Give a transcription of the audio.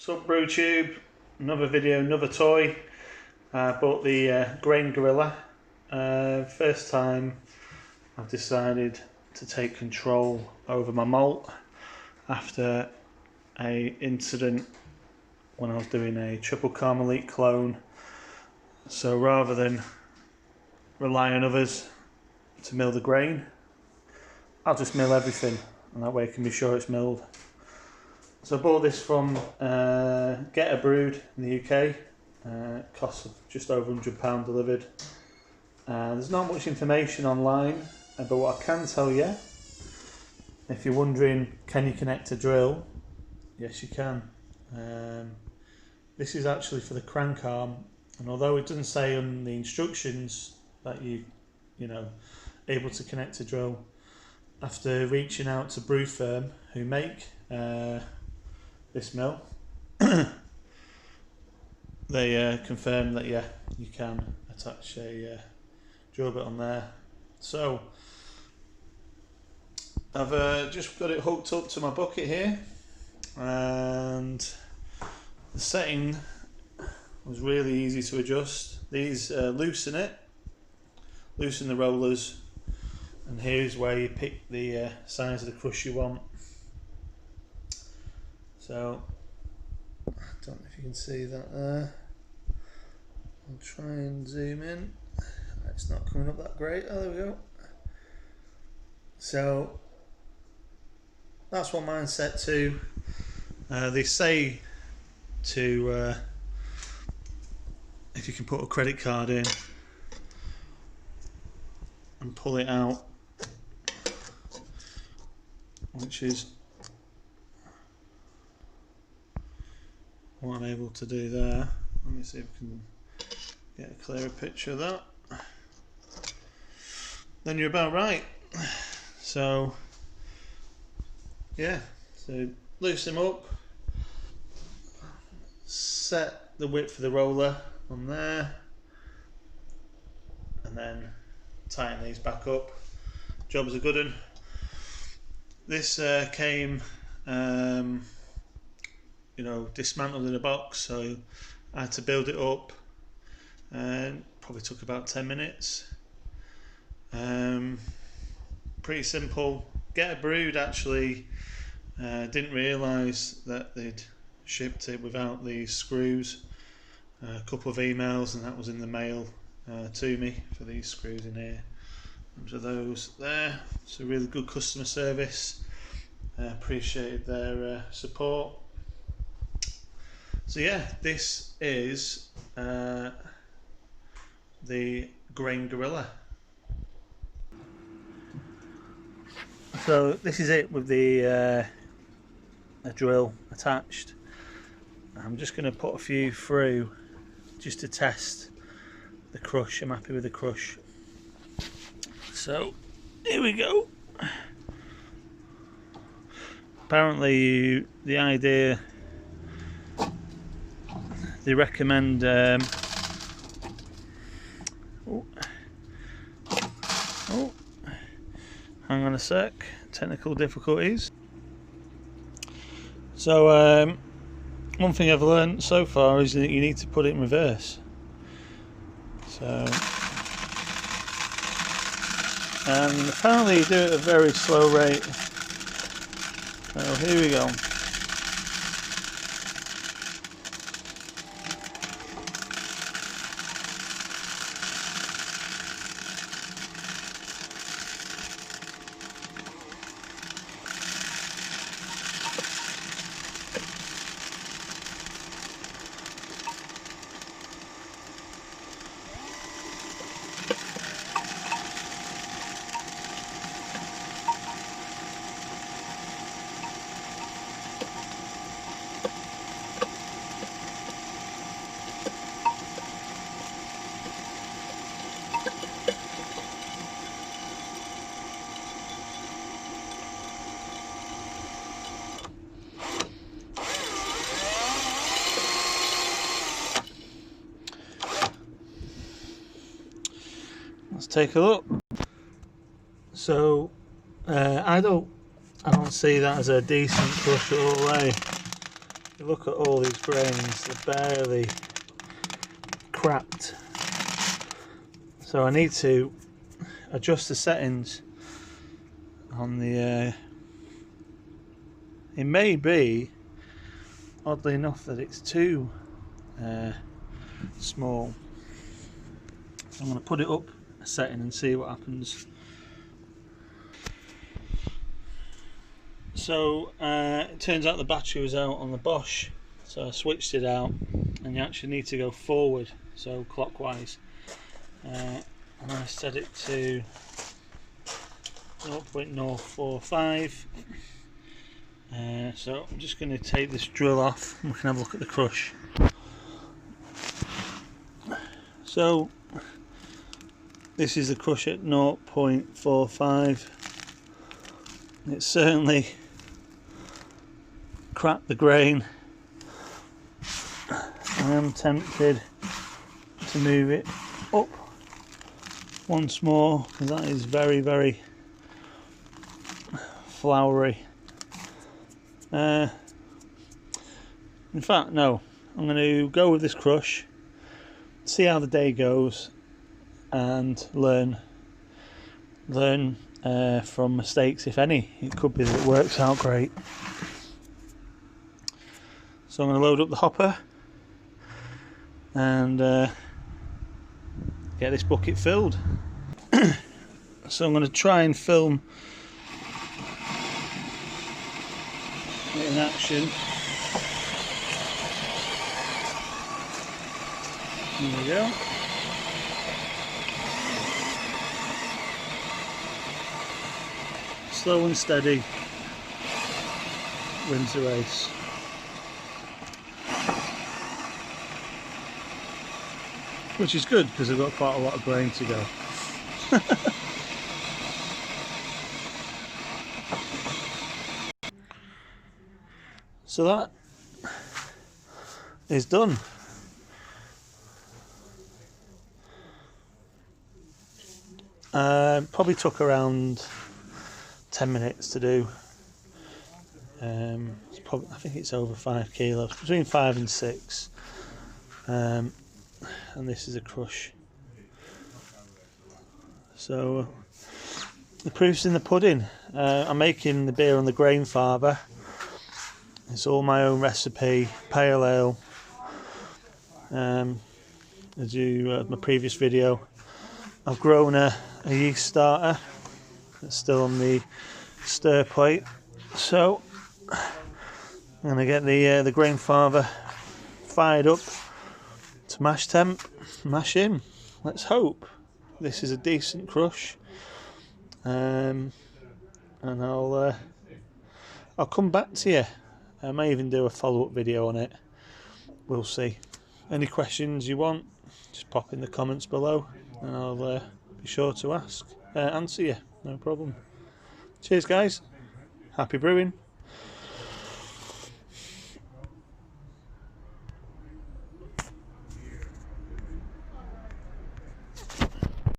So brew tube, another video, another toy. Bought the Grain Gorilla. First time I've decided to take control over my malt after a incident when I was doing a triple Carmelite clone. So rather than rely on others to mill the grain, I'll just mill everything, and that way I can be sure it's milled. So I bought this from Get A Brewed in the UK. It costs just over £100 delivered. There's not much information online, but what I can tell you, if you're wondering, can you connect a drill? Yes, you can. This is actually for the crank arm, and although it doesn't say on the instructions that you know able to connect a drill, after reaching out to Brewferm, who make this mill, they confirmed that yeah, you can attach a drill bit on there. So I've just got it hooked up to my bucket here, and the setting was really easy to adjust. These loosen the rollers, and here's where you pick the size of the crush you want. So I don't know if you can see that there. I'll try and zoom in. It's not coming up that great. Oh, there we go. So that's what mine's set to. They say to if you can put a credit card in and pull it out, which is what I'm able to do there. Let me see if we can get a clearer picture of that. Then you're about right. So yeah, so loosen them up, set the width for the roller on there, and then tighten these back up. Job's a good one. This came dismantled in a box, so I had to build it up, and probably took about 10 minutes. Pretty simple. Get A Brewed actually didn't realise that they'd shipped it without these screws. A couple of emails, and that was in the mail to me for these screws in here. So those there. It's a really good customer service. Appreciated their support. So yeah, this is the Grain Gorilla. So this is it with the a drill attached. I'm just going to put a few through just to test the crush. I'm happy with the crush. So here we go. Apparently the idea, they recommend hang on a sec, technical difficulties. So one thing I've learned so far is that you need to put it in reverse. So, and apparently you do it at a very slow rate. So here we go. Let's take a look. So I don't see that as a decent crush all the way. You look at all these grains, they're barely cracked. So I need to adjust the settings on the it may be, oddly enough, that it's too small. So I'm going to put it up a setting and see what happens. So it turns out the battery was out on the Bosch, so I switched it out, and you actually need to go forward, so clockwise, and I set it to 0.045. So I'm just going to take this drill off and we can have a look at the crush. So this is the crush at 0.45. It's certainly cracked the grain. I am tempted to move it up once more because that is very, very floury. In fact, no, I'm going to go with this crush, see how the day goes, and learn from mistakes, if any. It could be that it works out great. So I'm going to load up the hopper and get this bucket filled. So I'm going to try and film it in action. There we go. Slow and steady wins the race. Which is good because I've got quite a lot of grain to go. So that is done. Probably took around 10 minutes to do. It's probably, I think it's over 5 kilos, between 5 and 6. And this is a crush. So the proof's in the pudding. I'm making the beer on the grain farmer. It's all my own recipe, pale ale. As you my previous video, I've grown a yeast starter that's still on the stir plate. So I'm going to get the grain farmer fired up to mash temp, mash in. Let's hope this is a decent crush, and I'll come back to you. I may even do a follow-up video on it. We'll see. Any questions you want, just pop in the comments below and I'll be sure to answer you. No problem. Cheers guys. Happy brewing.